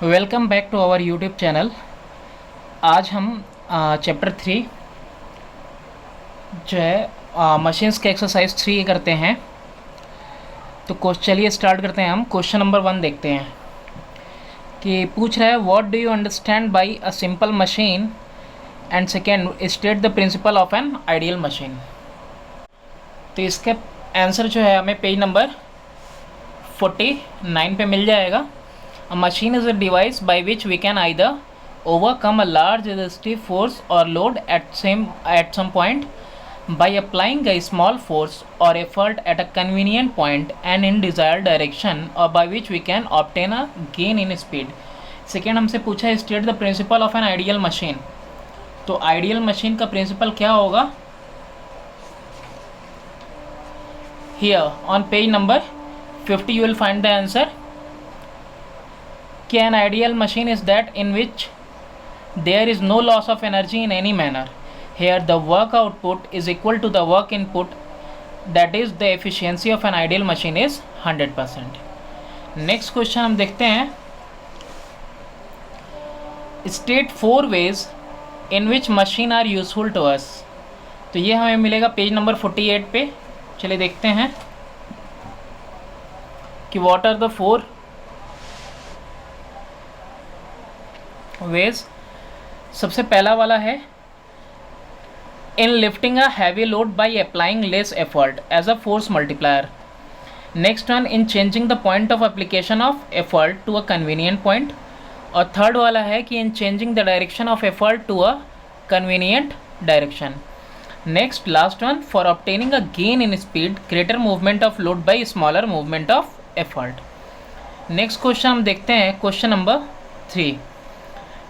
Welcome back to our YouTube channel. आज हम chapter 3 जो है मशीन्स के एक्सरसाइज 3 करते हैं। तो चलिए स्टार्ट करते हैं। हम क्वेश्चन नंबर 1 देखते हैं कि पूछ रहा है what do you understand by a simple machine and second state the principle of an ideal machine. तो इसका आंसर जो है हमें पेज नंबर 49 पे मिल जाएगा। A machine is a device by which we can either overcome a large resistive force or load at some point by applying a small force or effort at a convenient point and in desired direction, or by which we can obtain a gain in speed. Second हमसे पूछा है state the principle of an ideal machine. तो ideal machine का principal क्या होगा? Here on page number 50 you will find the answer. An ideal machine is that in which there is no loss of energy in any manner. Here the work output is equal to the work input, that is the efficiency of an ideal machine is 100%. Next question हम देखते हैं, state 4 ways in which machine are useful to us. तो ये हमें मिलेगा page number 48 पे। चलिए देखते हैं कि what are the 4 वेज। सबसे पहला वाला है in lifting a heavy load by applying less effort as a force multiplier. Next one in changing the point of application of effort to a convenient point. और third वाला है कि in changing the direction of effort to a convenient direction. Next last one for obtaining a gain in speed greater movement of load by smaller movement of effort. Next question हम देखते हैं question number 3।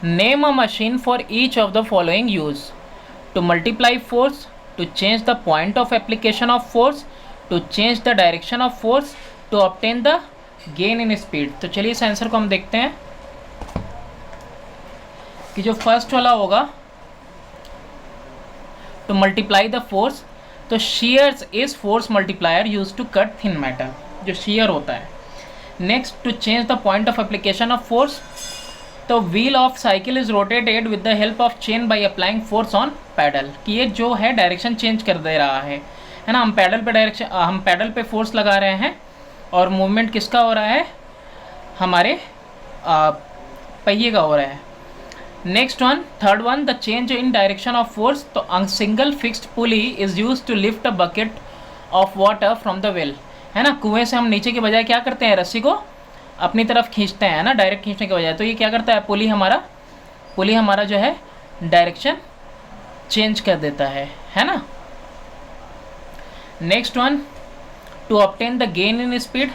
Name a machine for each of the following use: to multiply force, to change the point of application of force, to change the direction of force, to obtain the gain in speed। तो चलिए इस answer को हम देखते हैं कि जो first वाला होगा to multiply the force, तो shears is force multiplier used to cut thin metal, जो shear होता है। Next to change the point of application of force, तो wheel of cycle is rotated with the help of chain by applying force on pedal, कि ये जो है direction change कर दे रहा है ना। हम पैडल पे फोर्स लगा रहे हैं और मूवमेंट किसका हो रहा है? हमारे पहिए का हो रहा है। Next one third one the change in direction of force, तो a single fixed pulley is use to lift a bucket of water from the well, है ना। कुएं से हम नीचे के बजाय क्या करते हैं? रस्सी को अपनी तरफ खींचते हैं ना, डायरेक्ट खींचने के बजाय। तो ये क्या करता है? पुली हमारा जो है डायरेक्शन चेंज कर देता है ना। Next one two obtain the gain in speed,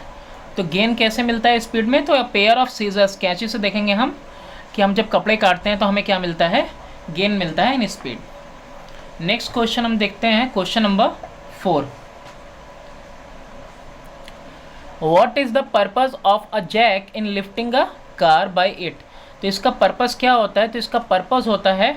तो गेन कैसे मिलता है स्पीड में? तो पेयर ऑफ सीजर्स, कैंची से देखेंगे हम कि हम जब कपड़े काटते हैं तो हमें क्या मिलता है? गेन मिलता है इन स्पीड। नेक्स्ट क्वेश्चन हम देखते हैं question number 4। What is the purpose of a jack in lifting a car by it? तो इसका पर्पस क्या होता है? तो इसका पर्पस होता है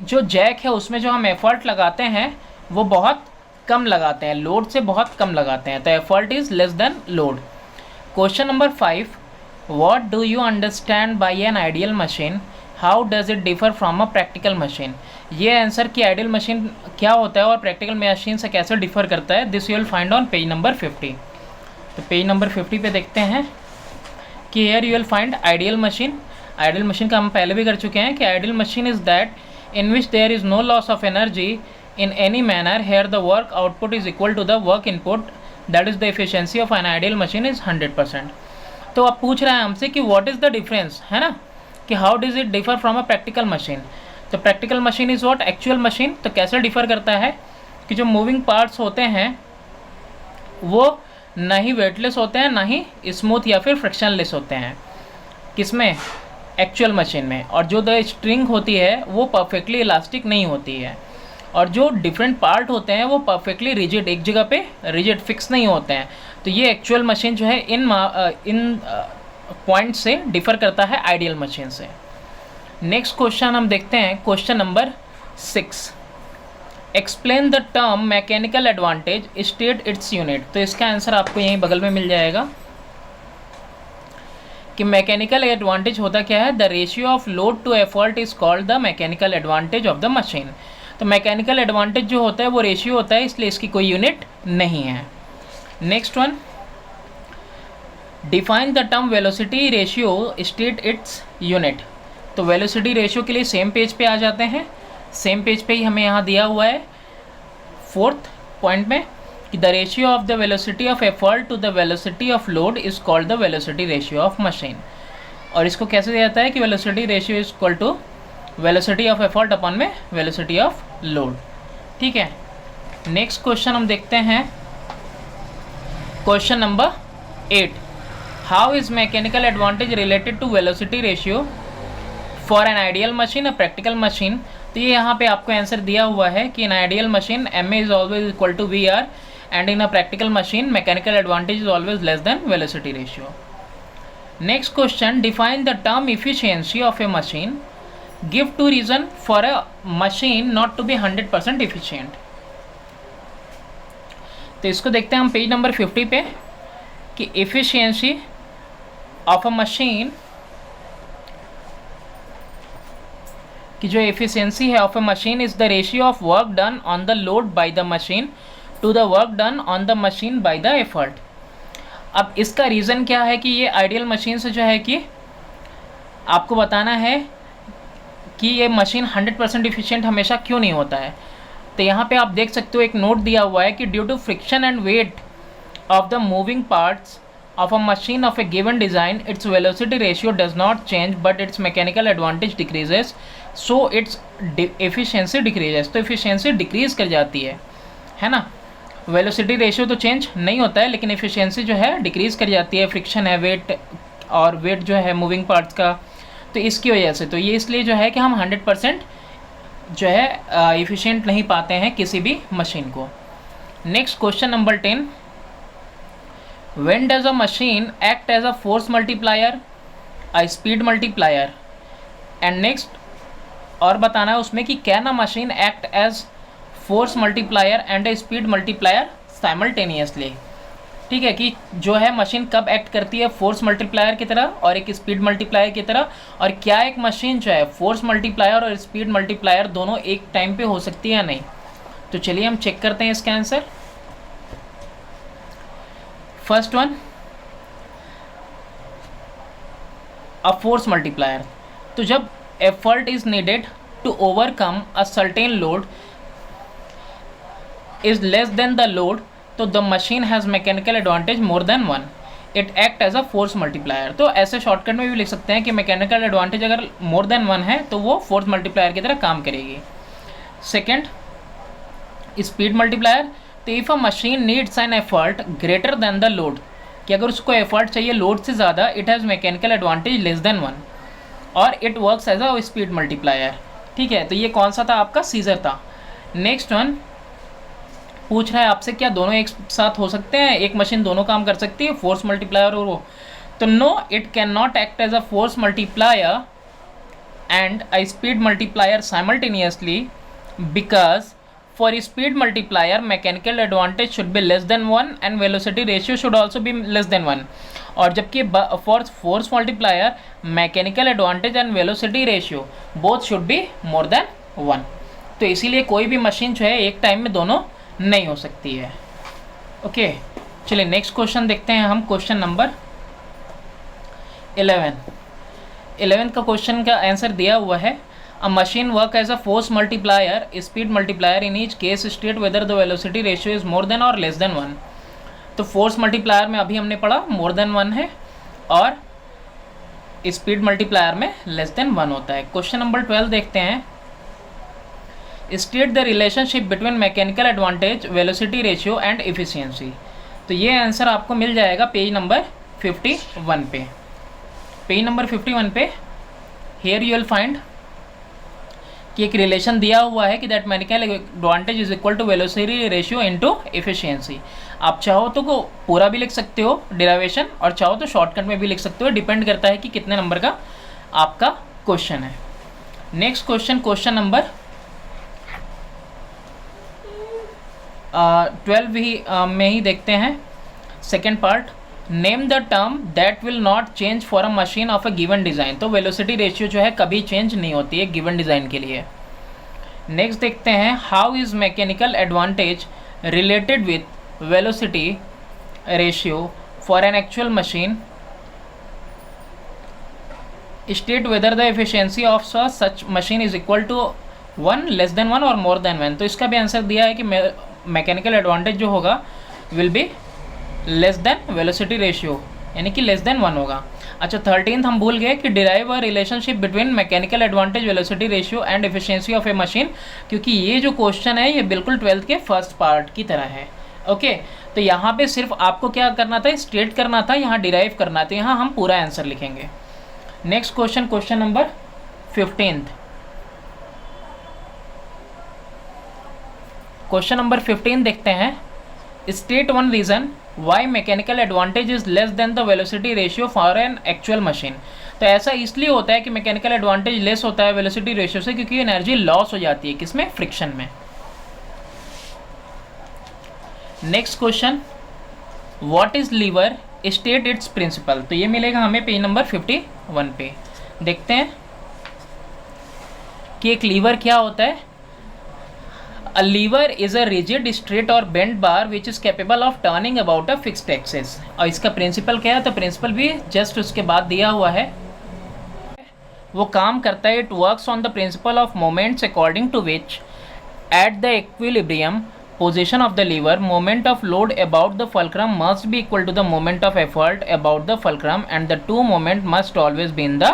जो जैक है उसमें जो हम एफर्ट लगाते हैं वो बहुत कम लगाते हैं, लोड से बहुत कम लगाते हैं, तो effort is less then load. Question number 5 what do you understand by N ideal machine, how does it differ from a practical machine. ये आंसर कि आइडियल मशीन क्या होता है और प्रैक्टिकल मशीन से कैसे डिफर करता है, this you will find on page number 50। तो पेज नंबर 50 पे देखते हैं कि here you will find ideal machine. Ideal machine का हम पहले भी कर चुके हैं कि ideal machine is that in which there is no loss of energy in any manner, here the work output is equal to the work input, that is the efficiency of an ideal machine is 100%। तो अब पूछ रहा है हमसे कि what is the difference, है ना, कि how does it differ from a practical machine. तो practical machine is what? Actual machine. तो कैसे डिफ़र करता है कि जो मूविंग पार्ट्स होते हैं वो ना ही वेटलेस होते हैं ना ही स्मूथ या फिर फ्रिक्शनलेस होते हैं, किसमें? एक्चुअल मशीन में। और जो द स्ट्रिंग होती है वो परफेक्टली इलास्टिक नहीं होती है, और जो डिफरेंट पार्ट होते हैं वो परफेक्टली रिजिड, एक जगह पे रिजिड फिक्स नहीं होते हैं। तो ये एक्चुअल मशीन जो है इन पॉइंट से डिफ़र करता है आइडियल मशीन से। नेक्स्ट क्वेश्चन हम देखते हैं question number 6। Explain the term mechanical advantage, state its unit. तो इसका आंसर आपको यहीं बगल में मिल जाएगा। कि मैकेनिकल एडवांटेज होता क्या है, the ratio of load to effort is called the mechanical advantage of the machine. तो मैकेनिकल एडवांटेज जो होता है वो रेशियो होता है, इसलिए इसकी कोई यूनिट नहीं है। Next one, define the term velocity ratio, state its unit. तो वेलोसिटी रेशियो के लिए सेम पेज पे आ जाते हैं, सेम पेज पे ही हमें यहाँ दिया हुआ है 4th पॉइंट में कि the ratio of the velocity of effort to the velocity of load is called the velocity ratio of machine. और इसको कैसे दिया जाता है कि velocity ratio is equal to velocity of effort upon में वेलोसिटी ऑफ लोड। ठीक है, नेक्स्ट क्वेश्चन हम देखते हैं, question number 8, how is mechanical advantage related to velocity ratio for an ideal machine, a practical machine. तो ये यहाँ पे आपको आंसर दिया हुआ है कि in ideal machine M is always equal to V R and in a practical machine mechanical advantage is always less than velocity ratio. Next question, define the term efficiency of a machine, give 2 reason for a machine not to be 100% efficient. तो इसको देखते हैं हम page number 50 पे कि efficiency of a machine, कि जो efficiency है of a machine is the ratio of work done on the load by the machine to the work done on the machine by the effort. अब इसका reason क्या है कि ये ideal machine से जो है कि आपको बताना है कि ये मशीन 100% इफिशिएंट हमेशा क्यों नहीं होता है। तो यहाँ पे आप देख सकते हो एक नोट दिया हुआ है कि due to friction and weight of the moving parts of a machine of a given design, its velocity ratio does not change but its mechanical advantage decreases, so its efficiency decreases। तो efficiency decrease कर जाती है ना। velocity ratio तो change नहीं होता है लेकिन efficiency जो है decrease कर जाती है, friction है, weight और weight जो है moving parts का, तो इसकी वजह से। तो ये इसलिए जो है कि हम 100% जो है efficient नहीं पाते हैं किसी भी मशीन को। Next question number 10, when does a machine act as a force multiplier, a speed multiplier, and next और बताना है उसमें कि can a machine act as force multiplier and a speed multiplier simultaneously। ठीक है, कि जो है मशीन कब एक्ट करती है फोर्स मल्टीप्लायर की तरह और एक स्पीड मल्टीप्लायर की तरह, और क्या एक मशीन जो है फोर्स मल्टीप्लायर और स्पीड मल्टीप्लायर दोनों एक टाइम पे हो सकती है या नहीं। तो चलिए हम चेक करते हैं इसका answer. First one, a force multiplier. तो जब effort is needed to overcome a certain load is less than the load, तो the machine has mechanical advantage more than one, it act as a force multiplier. तो ऐसे shortcut में भी लिख सकते हैं कि मैकेनिकल एडवांटेज अगर मोर देन वन है तो वो फोर्स मल्टीप्लायर की तरह काम करेगी। Second, speed multiplier. तो if a machine needs an effort greater than the load, कि अगर उसको एफर्ट चाहिए लोड से ज़्यादा, it has mechanical advantage less than one, और it works as a speed multiplier. ठीक है, तो ये कौन सा था आपका, सीजर था। नेक्स्ट वन पूछ रहा है आपसे क्या दोनों एक साथ हो सकते हैं, एक मशीन दोनों काम कर सकती है, फोर्स मल्टीप्लायर और वो। तो no, it can not act as a force multiplier and a speed multiplier simultaneously, because for speed multiplier mechanical advantage should be less than 1 and velocity ratio should also be less than 1, और जबकि for force multiplier mechanical advantage and velocity ratio both should be more than 1। तो इसीलिए कोई भी machine जो है एक time में दोनों नहीं हो सकती है। ओके, चलिए नेक्स्ट क्वेश्चन देखते हैं हम, क्वेश्चन नंबर 11 का क्वेश्चन का आंसर दिया हुआ है, a machine work as a force multiplier, speed multiplier, in each case state whether the velocity ratio is more than or less than 1। तो फोर्स मल्टीप्लायर में अभी हमने पढ़ा मोर देन 1 है और स्पीड मल्टीप्लायर में लेस देन 1 होता है। क्वेश्चन नंबर 12 देखते हैं, state the relationship between mechanical advantage, velocity ratio and efficiency. तो ये आंसर आपको मिल जाएगा पेज नंबर 51 पे। पेज नंबर 51 पे हेयर यू विल फाइंड कि एक रिलेशन दिया हुआ है कि that mechanical advantage is equal to velocity ratio into efficiency. आप चाहो तो को पूरा भी लिख सकते हो डेरिवेशन, और चाहो तो शॉर्टकट में भी लिख सकते हो, डिपेंड करता है कि कितने नंबर का आपका क्वेश्चन है। नेक्स्ट क्वेश्चन, क्वेश्चन नंबर 12 में ही देखते हैं, second part, name the term that will not change for a machine of a given design. तो वेलोसिटी रेशियो जो है कभी चेंज नहीं होती है गिवन डिज़ाइन के लिए। नेक्स्ट देखते हैं, how is mechanical advantage related with velocity ratio for an actual machine. State whether the efficiency of such machine is equal to 1, less than 1 और मोर देन 1। तो इसका भी आंसर दिया है कि मैकेनिकल एडवांटेज जो होगा will be less than velocity ratio, यानी कि लेस देन 1 होगा। अच्छा, 13th हम भूल गए कि derive a relationship between mechanical advantage, velocity ratio and efficiency of a machine, क्योंकि ये जो क्वेश्चन है ये बिल्कुल 12th के फर्स्ट पार्ट की तरह है। ओके, तो यहाँ पे सिर्फ आपको क्या करना था, स्टेट करना था, यहाँ डिराइव करना था, यहाँ हम पूरा आंसर लिखेंगे। Next question, question number 15th। Question number 15 देखते हैं, state one reason why mechanical advantage is less than the velocity ratio for an actual machine. तो ऐसा इसलिए होता है कि मैकेनिकल एडवांटेज लेस होता है वेलोसिटी रेशियो से, क्योंकि एनर्जी लॉस हो जाती है किसमें, फ्रिक्शन में। Next question, what is lever, state its principle. तो ये मिलेगा हमें पेज नंबर 51 पे। देखते हैं कि एक लीवर क्या होता है। A lever is a rigid, straight or bent bar which is capable of turning about a fixed axis। और इसका प्रिंसिपल क्या है, तो प्रिंसिपल भी जस्ट उसके बाद दिया हुआ है। वो काम करता है, it works on the principle of moments according to which at the equilibrium position of the lever, moment of load about the fulcrum must be equal to the moment of effort about the fulcrum and the two moment must always be in the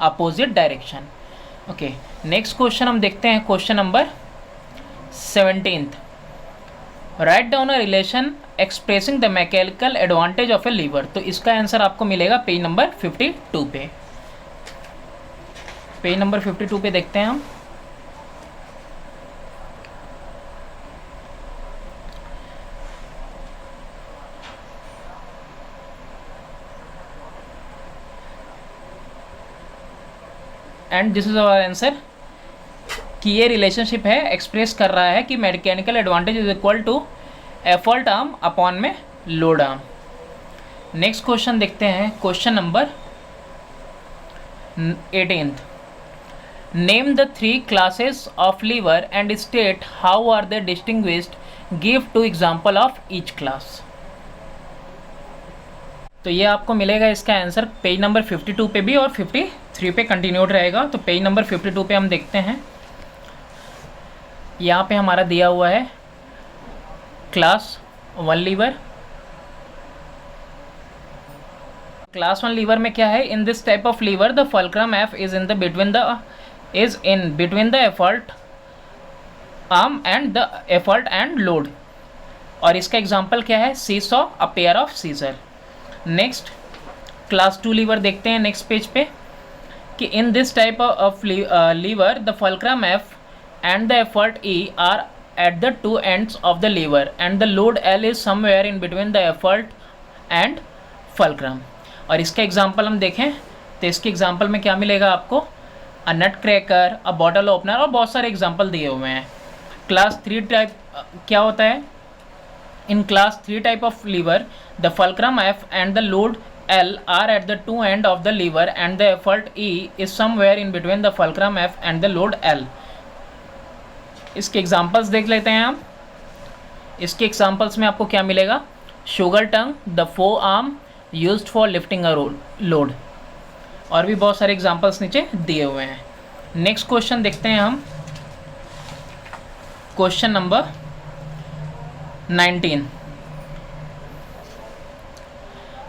opposite direction। okay, next question हम देखते हैं, question number 17th। Write down a relation expressing the mechanical advantage of a lever. तो इसका answer आपको मिलेगा page number 52 पे। Page number 52 पे देखते हैं हम। And this is our answer कि ये रिलेशनशिप है, एक्सप्रेस कर रहा है कि mechanical advantage is equal to effort arm upon में लोड आर्म। नेक्स्ट क्वेश्चन देखते हैं, question number 18th। Name the 3 classes of lever and state how are they distinguished, give 2 example of each class. तो ये आपको मिलेगा इसका answer page number 52 पे भी और 53 पे कंटिन्यूड रहेगा। तो पेज नंबर 52 पे हम देखते हैं, यहाँ पे हमारा दिया हुआ है क्लास 1 लीवर। क्लास 1 लीवर में क्या है, in this type of lever the fulcrum F is in between the effort arm and the effort and load. और इसका एग्जांपल क्या है, seesaw, a pair of scissor. Next class 2 lever देखते हैं next page पे कि in this type of lever the fulcrum F and the effort E are at the 2 ends of the lever and the load L is somewhere in between the effort and fulcrum। और इसका example हम देखें तो इसके example में क्या मिलेगा आपको, अ नट क्रैकर, अ बॉटल ओपनर और बहुत सारे एग्जांपल दिए हुए हैं। क्लास 3 टाइप क्या होता है, in class 3 type of lever the fulcrum F and the load L are at the 2 end of the lever and the effort E is somewhere in between the fulcrum F and the load L। इसके examples देख लेते हैं हम। इसके examples में आपको क्या मिलेगा, sugar tong, the forearm used for lifting a load, और भी बहुत सारे एग्जांपल्स नीचे दिए हुए हैं। नेक्स्ट क्वेश्चन देखते हैं हम, question number 19।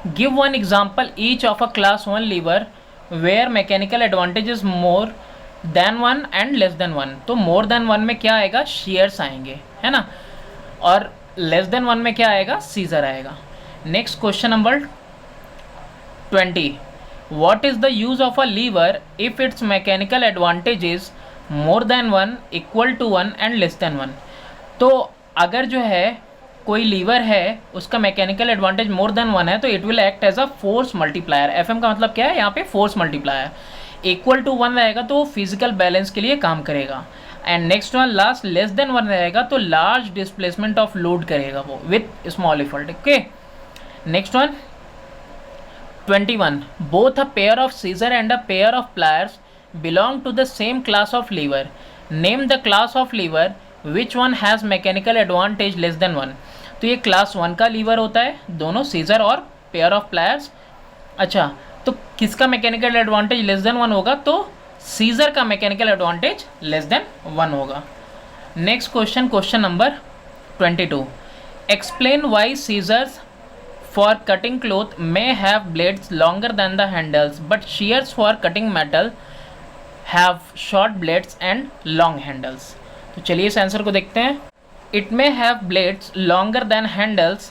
Give one example each of a class 1 lever where mechanical advantage is more than 1 and less than 1। तो मोर देन 1 में क्या आएगा, शेयर्स आएंगे, है ना, और लेस देन 1 में क्या आएगा, सीजर आएगा। Next question number 20। What is the use of a lever if its mechanical advantage is more than 1, equal to 1 and less than 1। तो अगर जो है कोई लीवर है उसका मैकेनिकल एडवांटेज मोर देन 1 है तो it will act as a force multiplier. FM का मतलब क्या है, यहाँ पे फोर्स मल्टीप्लायर। इक्वल टू 1 रहेगा तो फिजिकल बैलेंस के लिए काम करेगा। And next one last less than 1 रहेगा तो लार्ज डिस्प्लेसमेंट ऑफ लोड करेगा वो with small effort. Okay, next one 21. Both a pair of scissor and a pair of pliers belong to the same class of lever. Name the class of lever which one has mechanical advantage less than 1. तो ये class 1 का liver होता है, दोनों scissor और pair of pliers. अच्छा, तो किसका मैकेनिकल एडवांटेज लेस देन 1 होगा? तो सीजर का मैकेनिकल एडवांटेज लेस देन 1 होगा। Next question, question number 22. Explain why scissors for cutting cloth may have blades longer than the handles but shears for cutting metal have short blades and long handles. तो चलिए इस answer को देखते हैं। It may have blades longer than handles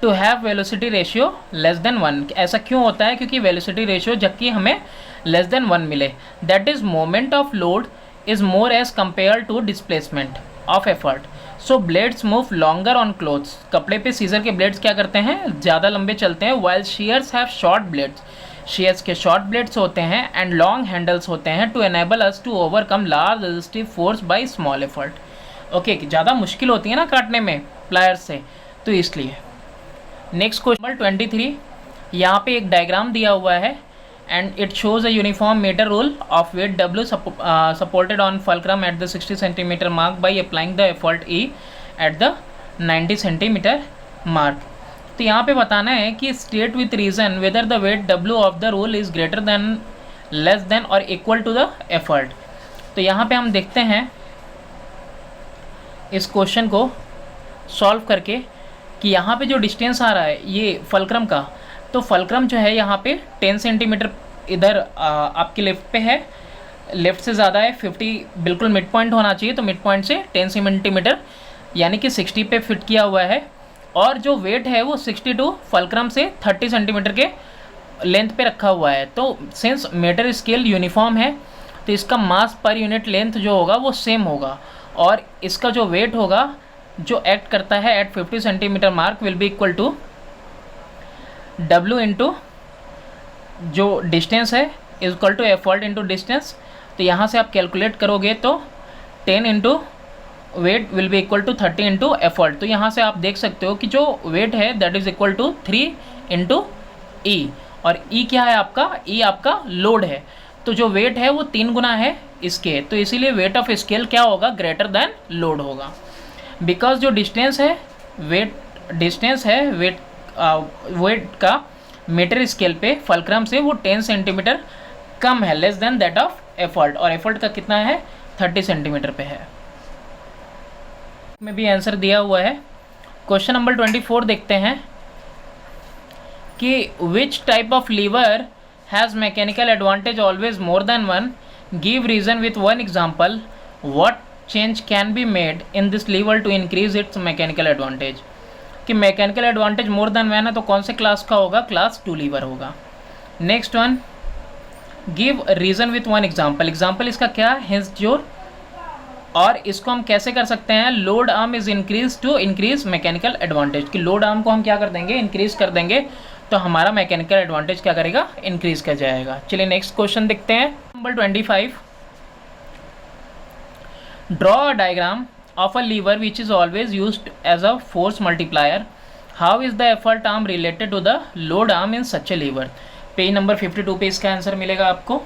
to have velocity ratio less than 1. ऐसा क्यों होता है? क्योंकि velocity ratio जबकि हमें less than 1 मिले, that is moment of load is more as compared to displacement of effort. So blades move longer on clothes. कपड़े पे सीजर के ब्लेड्स क्या करते हैं? ज़्यादा लंबे चलते हैं। While shears have short blades, shears के शॉर्ट ब्लेड्स होते हैं एंड लॉन्ग हैंडल्स होते हैं to enable us to overcome large resistive force by small effort. Okay, ज़्यादा मुश्किल होती है ना काटने में प्लायर्स से, तो इसलिए। Next question 23. यहाँ पे एक डायग्राम दिया हुआ है and it shows a uniform meter rule of weight W supported on fulcrum at the 60 cm mark by applying the effort E at the 90 cm mark. तो यहाँ पे बताना है कि state with reason whether the weight W of the rule is greater than, less than or equal to the effort. तो यहाँ पे हम देखते हैं इस क्वेश्चन को सॉल्व करके कि यहाँ पे जो डिस्टेंस आ रहा है ये फल्क्रम का, तो फल्क्रम जो है यहाँ पे 10 सेंटीमीटर इधर आपके लेफ्ट पे है, लेफ्ट से ज़्यादा है, 50 बिल्कुल मिड पॉइंट होना चाहिए, तो मिड पॉइंट से 10 सेंटीमीटर यानी कि 60 पे फिट किया हुआ है। और जो वेट है वो 62 फल्क्रम से 30 सेंटीमीटर के लेंथ पे रखा हुआ है। तो सिंस मीटर स्केल यूनिफॉर्म है तो इसका मास पर यूनिट लेंथ जो होगा वो सेम होगा, और इसका जो वेट होगा जो एक्ट करता है at 50 centimetre mark will be equal to W into जो डिस्टेंस है is equal to effort into distance. तो यहाँ से आप कैलकुलेट करोगे तो 10 into weight will be equal to 30 into effort. तो यहाँ से आप देख सकते हो कि जो वेट है that is equal to 3 into E, और ई क्या है आपका? ई आपका लोड है। तो जो वेट है वो 3 गुना है इसके, तो इसीलिए वेट ऑफ स्केल क्या होगा? ग्रेटर दैन लोड होगा। बिकॉज जो डिस्टेंस है वेट का मीटर स्केल पे फल्क्रम से वो 10 सेंटीमीटर कम है, less than that of effort, और एफर्ट का कितना है? 30 सेंटीमीटर पे है। में भी आंसर दिया हुआ है। क्वेश्चन नंबर 24 देखते हैं कि which type of lever has mechanical advantage always more than 1, give reason with 1 example, what change can be made in this lever to increase its mechanical advantage. कि मैकेनिकल एडवांटेज मोर देन 1 है तो कौन से class का होगा? Class 2 lever होगा। Next one, give reason with 1 example. Example इसका क्या? हिंस जोर। और इसको हम कैसे कर सकते हैं? Load arm is increase to increase mechanical advantage. कि लोड आर्म को हम क्या कर देंगे? इंक्रीज कर देंगे, तो हमारा मैकेनिकल एडवांटेज क्या करेगा? इंक्रीज कर जाएगा। चलिए नेक्स्ट क्वेश्चन देखते हैं। Number 25, draw a diagram of a lever which is always used as a force multiplier. How is the effort arm related to the load arm in such a lever? Page number 52 पे इसका answer मिलेगा आपको।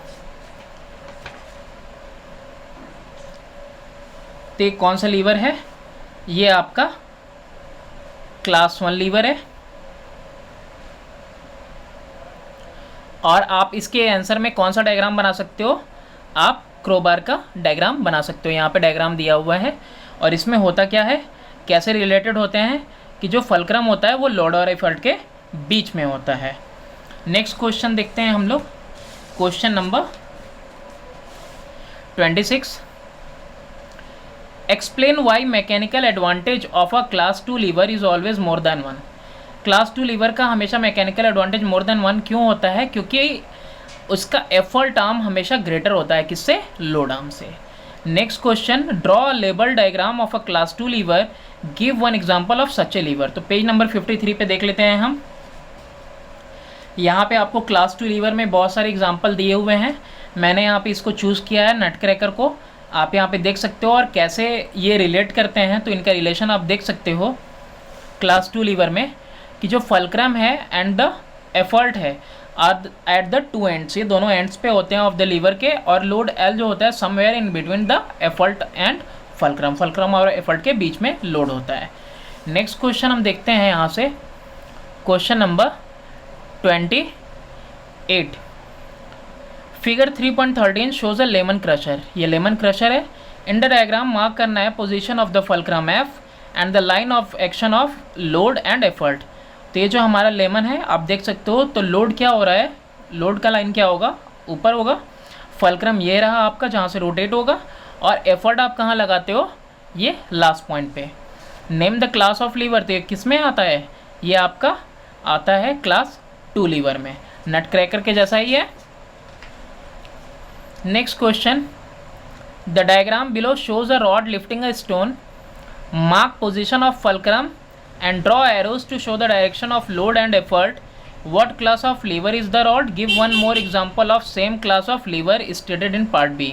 तो कौन सा liver है? ये आपका क्लास 1 लीवर है, और आप इसके आंसर में कौन सा डायग्राम बना सकते हो? आप क्रोबार का डायग्राम बना सकते हो। यहाँ पे डायग्राम दिया हुआ है, और इसमें होता क्या है, कैसे रिलेटेड होते हैं कि जो फल्क्रम होता है वो लोड और एफर्ट के बीच में होता है। नेक्स्ट क्वेश्चन देखते हैं हम लोग। Question number 26, explain why mechanical advantage of a class 2 lever is always more than 1। Class 2 lever का हमेशा मैकेनिकल एडवांटेज मोर देन 1 क्यों होता है? क्योंकि उसका एफर्ट आर्म हमेशा ग्रेटर होता है, किससे? लोड आर्म से। Next question, draw a label diagram of a class 2 lever, give 1 example of such a lever. तो पेज नंबर 53 पे देख लेते हैं हम। यहाँ पे आपको क्लास 2 लीवर में बहुत सारे एग्जाम्पल दिए हुए हैं। मैंने यहाँ पे इसको चूज़ किया है, नट क्रैकर को। आप यहाँ पे देख सकते हो, और कैसे ये रिलेट करते हैं तो इनका रिलेशन आप देख सकते हो। क्लास 2 लीवर में कि जो फल्क्रम है एंड द एफर्ट है, are at the two ends, ये दोनों एंड्स पे होते हैं ऑफ द लीवर के, और लोड एल जो होता है somewhere in between the effort and fulcrum, fulcrum और एफर्ट के बीच में लोड होता है। नेक्स्ट क्वेश्चन हम देखते हैं यहाँ से, question number 28। Figure 3.13 shows a lemon crusher, ये लेमन क्रशर है। इन द डायग्राम मार्क करना है position of the fulcrum F and the line of action of load and effort. तो ये जो हमारा लेमन है आप देख सकते हो, तो लोड क्या हो रहा है, लोड का लाइन क्या होगा, ऊपर होगा। फल्क्रम ये रहा आपका जहाँ से रोटेट होगा, और एफर्ट आप कहाँ लगाते हो, ये लास्ट पॉइंट पे। Name the class of lever, तो ये किस में आता है, ये आपका आता है क्लास 2 लीवर में, नट क्रैकर के जैसा ही है। Next question, the diagram below shows a rod lifting a stone, mark position of fulcrum and draw arrows to show the direction of load and effort. What class of lever is the rod? Give one more example of same class of lever stated in part B.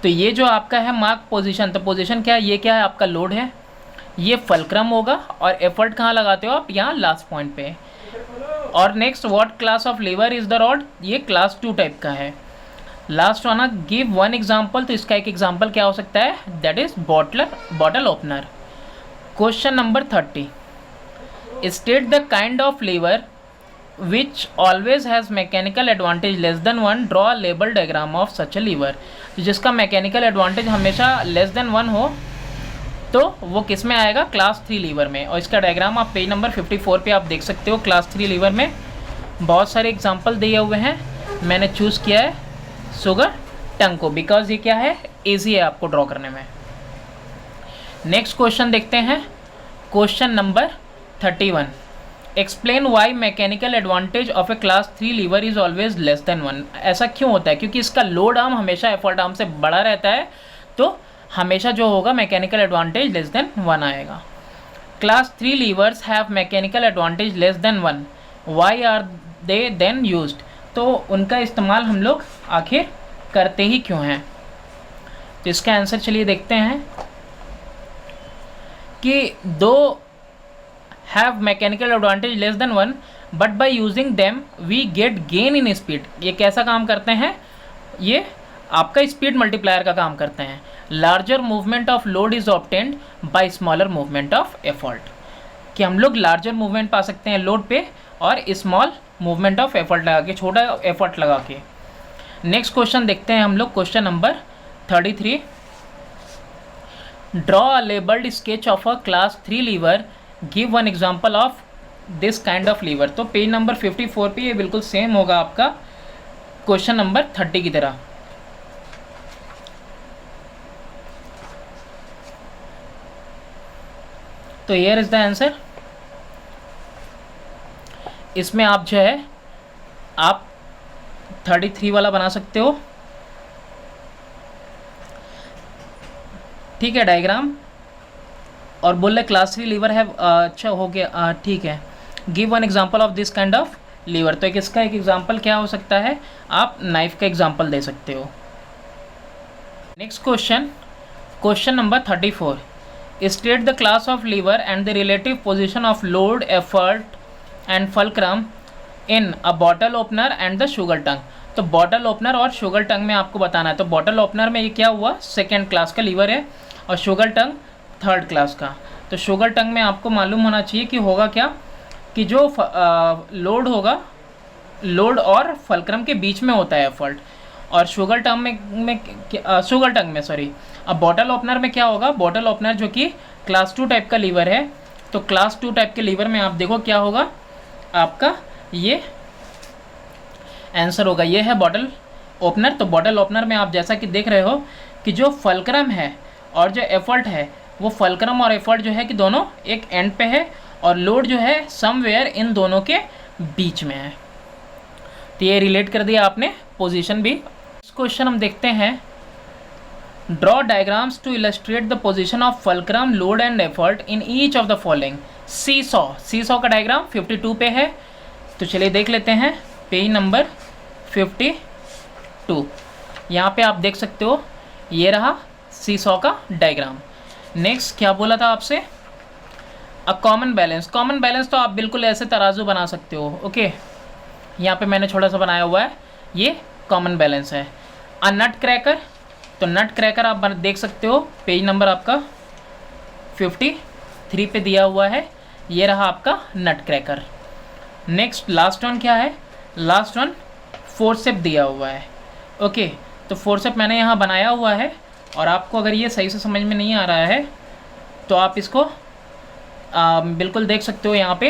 तो ये जो आपका है mark position, तो position क्या है, ये क्या है आपका लोड है, ये फल्क्रम होगा, और एफर्ट कहाँ लगाते हो आप, यहाँ लास्ट पॉइंट पे। और next, what class of lever is the rod, ये क्लास 2 टाइप का है। लास्ट वाला, गिव वन एग्जाम्पल, तो इसका एक एग्जाम्पल क्या हो सकता है, that is bottle opener. Question number 30, state the kind of lever which always has mechanical advantage less than 1, draw label diagram of such a lever. जिसका मैकेनिकल एडवांटेज हमेशा less than 1 हो, तो वो किस में आएगा, क्लास 3 लीवर में। और इसका डायग्राम आप पेज नंबर 54 पे आप देख सकते हो। क्लास 3 लीवर में बहुत सारे एग्जाम्पल दिए हुए हैं, मैंने चूज़ किया है शुगर टंग को, बिकॉज ये क्या है, ईजी है आपको ड्रॉ करने में। नेक्स्ट क्वेश्चन देखते हैं, question number 31। Explain why mechanical advantage of a class 3 lever is always less than 1। ऐसा क्यों होता है, क्योंकि इसका लोड आर्म हमेशा एफर्ट आर्म से बड़ा रहता है, तो हमेशा जो होगा मैकेनिकल एडवांटेज लेस देन 1 आएगा। Class 3 levers have mechanical advantage less than 1, why are they then used. तो उनका इस्तेमाल हम लोग आखिर करते ही क्यों हैं, तो इसका आंसर चलिए देखते हैं कि दो have mechanical advantage less than 1 but by using them we get gain in speed. ये कैसा काम करते हैं, ये आपका स्पीड मल्टीप्लायर का काम करते हैं। Larger movement of load is obtained by smaller movement of effort, कि हम लोग लार्जर मूवमेंट पा सकते हैं लोड पे और स्मॉल मूवमेंट ऑफ एफर्ट लगा के, छोटा एफर्ट लगा के। नेक्स्ट क्वेश्चन देखते हैं हम लोग, question number 33। Draw a labelled sketch of a class 3 lever, give one example of this kind of lever. तो पेज नंबर 54 पे ये बिल्कुल सेम होगा आपका क्वेश्चन नंबर 30 की तरह। तो हियर इज द आंसर। इसमें आप जो है आप 33 वाला बना सकते हो, ठीक है, डायग्राम। और बोल रहे क्लास 3 लीवर है, अच्छा हो गया, ठीक है। Give one example of this kind of lever, तो इसका एक एग्जांपल क्या हो सकता है, आप नाइफ का एग्जांपल दे सकते हो। Next question, question number 34। State the class of lever and the relative position of load, effort and fulcrum in a bottle opener and the sugar tong. तो बॉटल ओपनर और शुगर टंग में आपको बताना है। तो बॉटल ओपनर में ये क्या हुआ, सेकेंड क्लास का लीवर है, और शुगर टंग थर्ड क्लास का। तो शुगर टंग में आपको मालूम होना चाहिए कि होगा क्या, कि जो लोड होगा, लोड और फल्क्रम के बीच में होता है एफर्ट, और शुगर टंग शुगर टंग में सॉरी। अब बॉटल ओपनर में क्या होगा, बॉटल ओपनर जो कि क्लास 2 टाइप का लीवर है, तो क्लास 2 टाइप के लीवर में आप देखो क्या होगा आपका, ये आंसर होगा, ये है बॉटल ओपनर। तो बॉटल ओपनर में आप जैसा कि देख रहे हो कि जो फल्क्रम है और जो एफर्ट है, वो फल्क्रम और एफर्ट जो है कि दोनों एक एंड पे है, और लोड जो है समवेयर इन दोनों के बीच में है। तो ये रिलेट कर दिया आपने पोजीशन भी। इस क्वेश्चन हम देखते हैं, draw diagrams to illustrate the position of fulcrum, load and effort in each of the following. Seesaw का डायग्राम 52 पे है, तो चलिए देख लेते हैं पेज नंबर 52। यहाँ पे आप देख सकते हो, ये रहा सीसॉ का डायग्राम। नेक्स्ट क्या बोला था आपसे, a common balance. Common balance तो आप बिल्कुल ऐसे तराजू बना सकते हो, ओके। यहाँ पे मैंने छोटा सा बनाया हुआ है, ये कॉमन बैलेंस है। अ नट क्रैकर, तो नट क्रैकर आप देख सकते हो पेज नंबर आपका 53 पे दिया हुआ है, ये रहा आपका नट क्रैकर। नेक्स्ट लास्ट वन क्या है, लास्ट वन फोर्सेप दिया हुआ है। ओके, तो फोर्सेप मैंने यहाँ बनाया हुआ है, और आपको अगर ये सही से समझ में नहीं आ रहा है तो आप इसको बिल्कुल देख सकते हो, यहाँ पे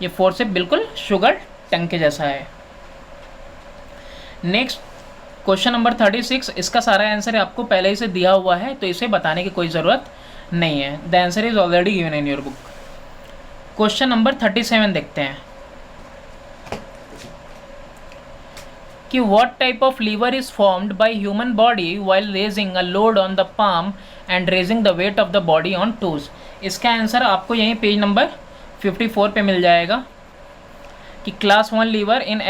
ये फोर्सेप बिल्कुल शुगर टंग के जैसा है। नेक्स्ट क्वेश्चन नंबर 36, इसका सारा आंसर आपको पहले ही से दिया हुआ है, तो इसे बताने की कोई ज़रूरत नहीं है। The answer is already given in your book. Question number 37 देखते हैं कि what type of lever is formed by human body while raising a load on the palm and raising the weight of the body on toes। इसका answer आपको यहीं page number 54 पे मिल जाएगा कि class 1 lever in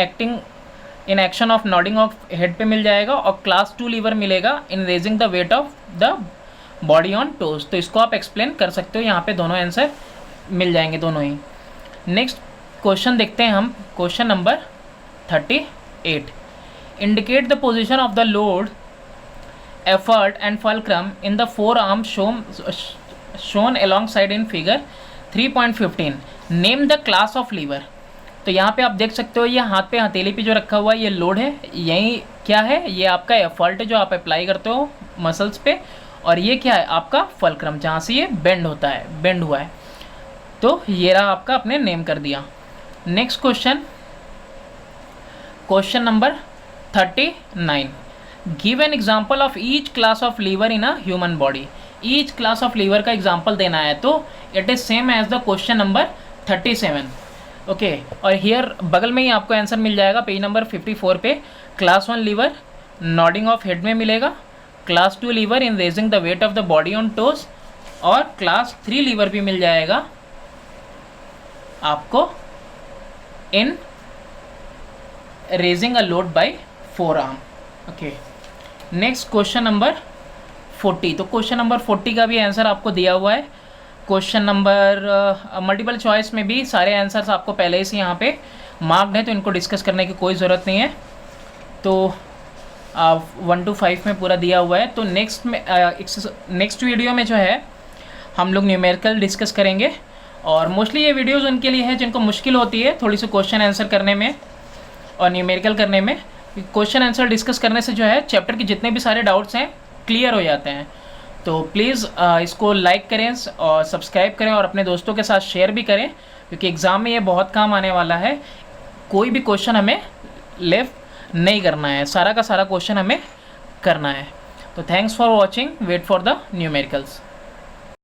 action of nodding of head पे मिल जाएगा, और क्लास 2 लीवर मिलेगा in raising the weight of the body on toes. तो इसको आप एक्सप्लेन कर सकते हो, यहाँ पे दोनों आंसर मिल जाएंगे दोनों ही। नेक्स्ट क्वेश्चन देखते हैं हम, question number 38। Indicate the position of the load, effort and fulcrum in the forearm shown alongside in figure 3.15। Name the class of lever। तो यहाँ पे आप देख सकते हो, ये हाथ पे हथेली पे जो रखा हुआ है ये लोड है, यही क्या है, ये आपका एफर्ट जो आप अप्लाई करते हो मसल्स पे, और ये क्या है आपका फल्क्रम, जहाँ से ये बेंड होता है, बेंड हुआ है। तो ये रहा आपका, आपने नेम कर दिया। Next question, question number 39। Give an example of each class of lever in a human body. Each class of lever का एग्जाम्पल देना है, तो it is same as the question number 37। Okay, और हियर बगल में ही आपको आंसर मिल जाएगा page number 54 पे। Class 1 lever nodding of head में मिलेगा, class 2 lever in raising the weight of the body on toes, और क्लास 3 लीवर भी मिल जाएगा आपको in raising a load by forearm. Okay, next question number 40। तो क्वेश्चन नंबर 40 का भी आंसर आपको दिया हुआ है। क्वेश्चन नंबर मल्टीपल चॉइस में भी सारे आंसर्स आपको पहले से यहाँ पे मार्क्ड हैं, तो इनको डिस्कस करने की कोई ज़रूरत नहीं है। तो 1 to 5 में पूरा दिया हुआ है। तो नेक्स्ट वीडियो में जो है हम लोग न्यूमेरिकल डिस्कस करेंगे, और मोस्टली ये वीडियोज़ उनके लिए है जिनको मुश्किल होती है थोड़ी सी क्वेश्चन आंसर करने में और न्यूमेरिकल करने में। क्वेश्चन आंसर डिस्कस करने से जो है चैप्टर के जितने भी सारे डाउट्स हैं क्लियर हो जाते हैं। तो प्लीज़ इसको लाइक करें और सब्सक्राइब करें, और अपने दोस्तों के साथ शेयर भी करें, क्योंकि एग्ज़ाम में ये बहुत काम आने वाला है। कोई भी क्वेश्चन हमें लेफ्ट नहीं करना है, सारा का सारा क्वेश्चन हमें करना है। तो thanks for watching, wait for the numericals.